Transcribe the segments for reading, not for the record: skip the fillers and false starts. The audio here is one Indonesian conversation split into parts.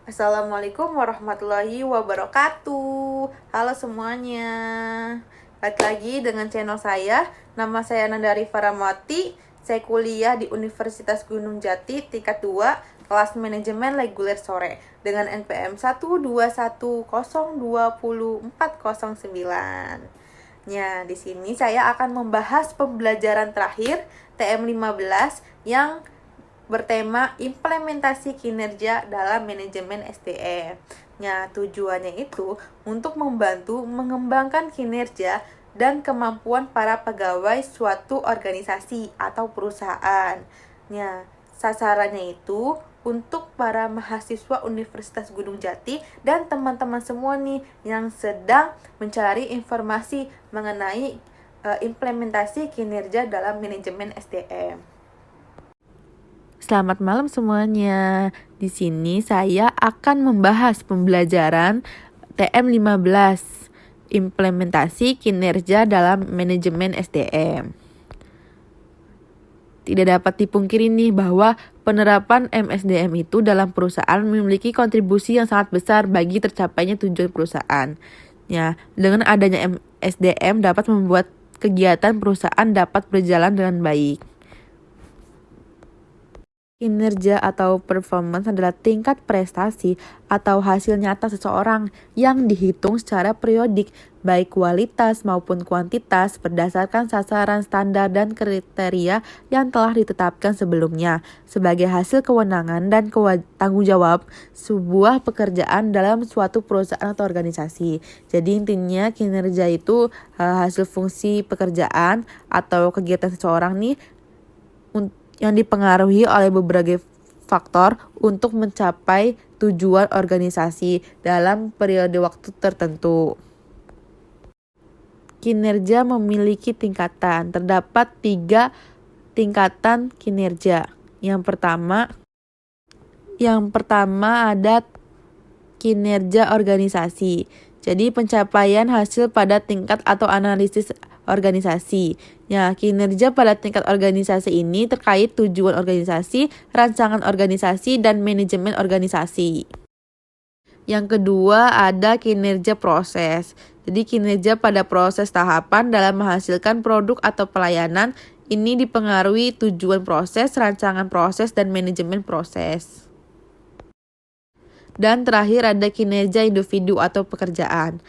Assalamualaikum warahmatullahi wabarakatuh. Halo semuanya. Balik lagi dengan channel saya. Nama saya Nandari Faramati. Saya kuliah di Universitas Gunung Jati tingkat 2, kelas manajemen reguler sore dengan NPM 121020409. Ya, di sini saya akan membahas pembelajaran terakhir TM15 yang bertema implementasi kinerja dalam manajemen SDM. Nah, tujuannya itu untuk membantu mengembangkan kinerja dan kemampuan para pegawai suatu organisasi atau perusahaan. Nah, sasarannya itu untuk para mahasiswa Universitas Gunung Jati dan teman-teman semua nih yang sedang mencari informasi mengenai implementasi kinerja dalam manajemen SDM. Selamat malam semuanya. Di sini saya akan membahas pembelajaran TM15, implementasi kinerja dalam manajemen SDM. Tidak dapat dipungkiri nih bahwa penerapan MSDM itu dalam perusahaan memiliki kontribusi yang sangat besar bagi tercapainya tujuan perusahaan. Ya, dengan adanya MSDM dapat membuat kegiatan perusahaan dapat berjalan dengan baik. Kinerja atau performance adalah tingkat prestasi atau hasil nyata seseorang yang dihitung secara periodik, baik kualitas maupun kuantitas berdasarkan sasaran standar dan kriteria yang telah ditetapkan sebelumnya sebagai hasil kewenangan dan tanggung jawab sebuah pekerjaan dalam suatu perusahaan atau organisasi. Jadi intinya kinerja itu hasil fungsi pekerjaan atau kegiatan seseorang nih yang dipengaruhi oleh beberapa faktor untuk mencapai tujuan organisasi dalam periode waktu tertentu. Kinerja memiliki tingkatan. Terdapat 3 tingkatan kinerja. Yang pertama ada kinerja organisasi. Jadi pencapaian hasil pada tingkat atau analisis organisasi. Ya, kinerja pada tingkat organisasi ini terkait tujuan organisasi, rancangan organisasi, dan manajemen organisasi. Yang kedua ada kinerja proses. Jadi kinerja pada proses tahapan dalam menghasilkan produk atau pelayanan ini dipengaruhi tujuan proses, rancangan proses, dan manajemen proses. Dan terakhir ada kinerja individu atau pekerjaan.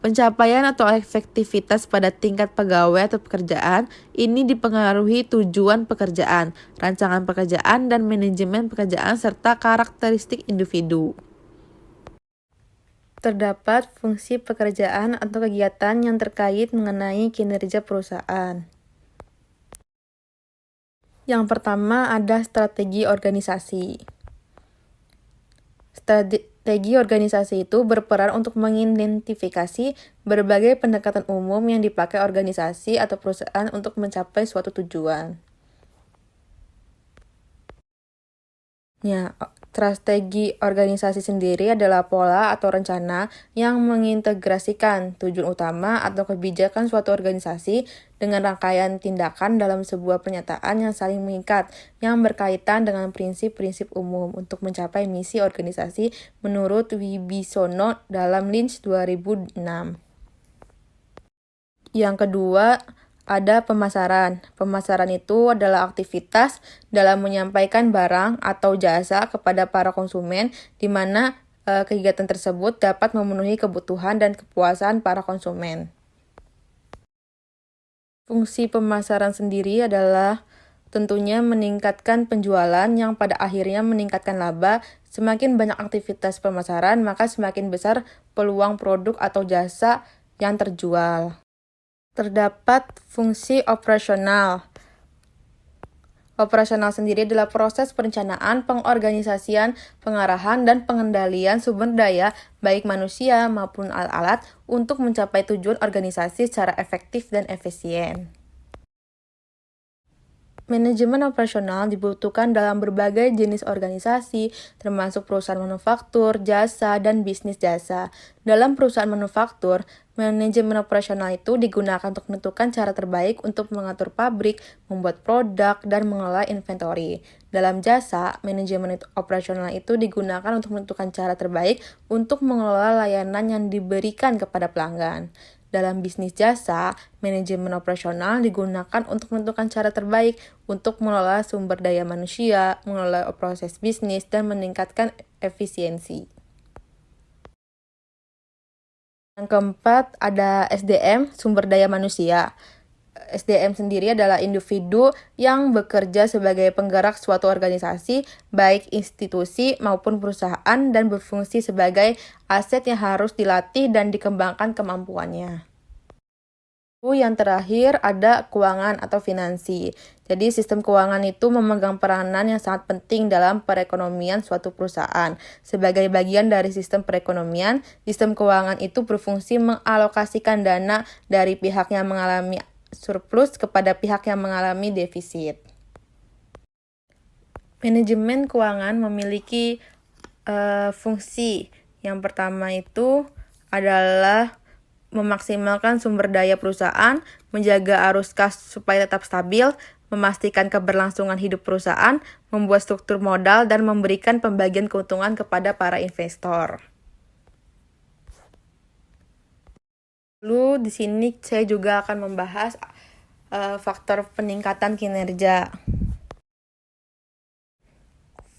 Pencapaian atau efektivitas pada tingkat pegawai atau pekerjaan ini dipengaruhi tujuan pekerjaan, rancangan pekerjaan, dan manajemen pekerjaan serta karakteristik individu. Terdapat fungsi pekerjaan atau kegiatan yang terkait mengenai kinerja perusahaan. Yang pertama ada strategi organisasi. Strategi organisasi itu berperan untuk mengidentifikasi berbagai pendekatan umum yang dipakai organisasi atau perusahaan untuk mencapai suatu tujuan. Ya, strategi organisasi sendiri adalah pola atau rencana yang mengintegrasikan tujuan utama atau kebijakan suatu organisasi dengan rangkaian tindakan dalam sebuah pernyataan yang saling mengikat, yang berkaitan dengan prinsip-prinsip umum untuk mencapai misi organisasi menurut Wibisono dalam Lynch 2006. Yang kedua, ada pemasaran. Pemasaran itu adalah aktivitas dalam menyampaikan barang atau jasa kepada para konsumen, di mana kegiatan tersebut dapat memenuhi kebutuhan dan kepuasan para konsumen. Fungsi pemasaran sendiri adalah tentunya meningkatkan penjualan yang pada akhirnya meningkatkan laba. Semakin banyak aktivitas pemasaran, maka semakin besar peluang produk atau jasa yang terjual. Terdapat fungsi operasional. Operasional sendiri adalah proses perencanaan, pengorganisasian, pengarahan, dan pengendalian sumber daya baik manusia maupun alat-alat untuk mencapai tujuan organisasi secara efektif dan efisien. Manajemen operasional dibutuhkan dalam berbagai jenis organisasi, termasuk perusahaan manufaktur, jasa, dan bisnis jasa. Dalam perusahaan manufaktur, manajemen operasional itu digunakan untuk menentukan cara terbaik untuk mengatur pabrik, membuat produk, dan mengelola inventory. Dalam jasa, manajemen operasional itu digunakan untuk menentukan cara terbaik untuk mengelola layanan yang diberikan kepada pelanggan. Dalam bisnis jasa, manajemen operasional digunakan untuk menentukan cara terbaik untuk mengelola sumber daya manusia, mengelola proses bisnis, dan meningkatkan efisiensi. Yang keempat, ada SDM, sumber daya manusia. SDM sendiri adalah individu yang bekerja sebagai penggerak suatu organisasi, baik institusi maupun perusahaan, dan berfungsi sebagai aset yang harus dilatih dan dikembangkan kemampuannya. Yang terakhir ada keuangan atau finansi. Jadi sistem keuangan itu memegang peranan yang sangat penting dalam perekonomian suatu perusahaan. Sebagai bagian dari sistem perekonomian, sistem keuangan itu berfungsi mengalokasikan dana dari pihak yang mengalami surplus kepada pihak yang mengalami defisit. Manajemen keuangan memiliki fungsi. Yang pertama itu adalah memaksimalkan sumber daya perusahaan, menjaga arus kas supaya tetap stabil, memastikan keberlangsungan hidup perusahaan, membuat struktur modal, dan memberikan pembagian keuntungan kepada para investor. Lalu di sini saya juga akan membahas faktor peningkatan kinerja.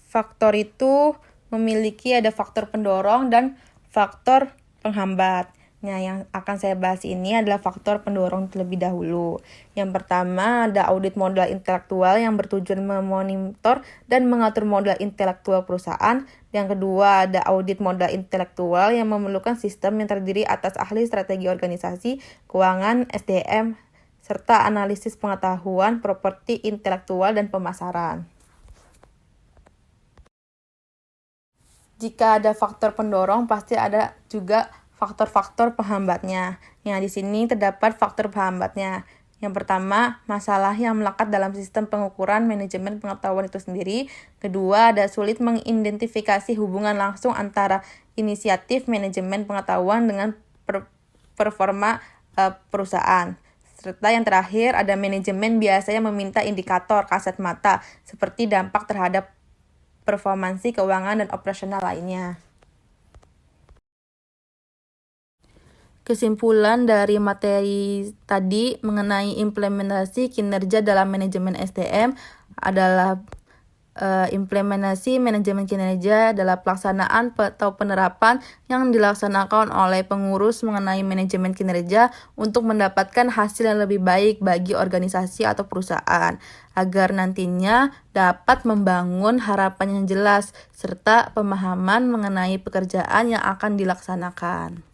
Faktor itu memiliki ada faktor pendorong dan faktor penghambat. Nah, yang akan saya bahas ini adalah faktor pendorong terlebih dahulu. Yang pertama ada audit modal intelektual yang bertujuan memonitor dan mengatur modal intelektual perusahaan. Yang kedua ada audit modal intelektual yang memerlukan sistem yang terdiri atas ahli strategi organisasi, keuangan, SDM, serta analisis pengetahuan, properti intelektual, dan pemasaran. Jika ada faktor pendorong, pasti ada juga faktor-faktor penghambatnya. Di sini terdapat faktor penghambatnya. Yang pertama, masalah yang melekat dalam sistem pengukuran manajemen pengetahuan itu sendiri. Kedua, ada sulit mengidentifikasi hubungan langsung antara inisiatif manajemen pengetahuan dengan performa perusahaan. Serta yang terakhir, ada manajemen biasanya meminta indikator kasat mata seperti dampak terhadap performansi keuangan dan operasional lainnya. Kesimpulan dari materi tadi mengenai implementasi kinerja dalam manajemen SDM adalah implementasi manajemen kinerja adalah pelaksanaan atau penerapan yang dilaksanakan oleh pengurus mengenai manajemen kinerja untuk mendapatkan hasil yang lebih baik bagi organisasi atau perusahaan, agar nantinya dapat membangun harapan yang jelas serta pemahaman mengenai pekerjaan yang akan dilaksanakan.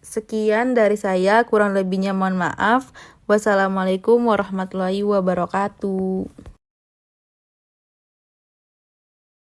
Sekian dari saya, kurang lebihnya mohon maaf. Wassalamualaikum warahmatullahi wabarakatuh.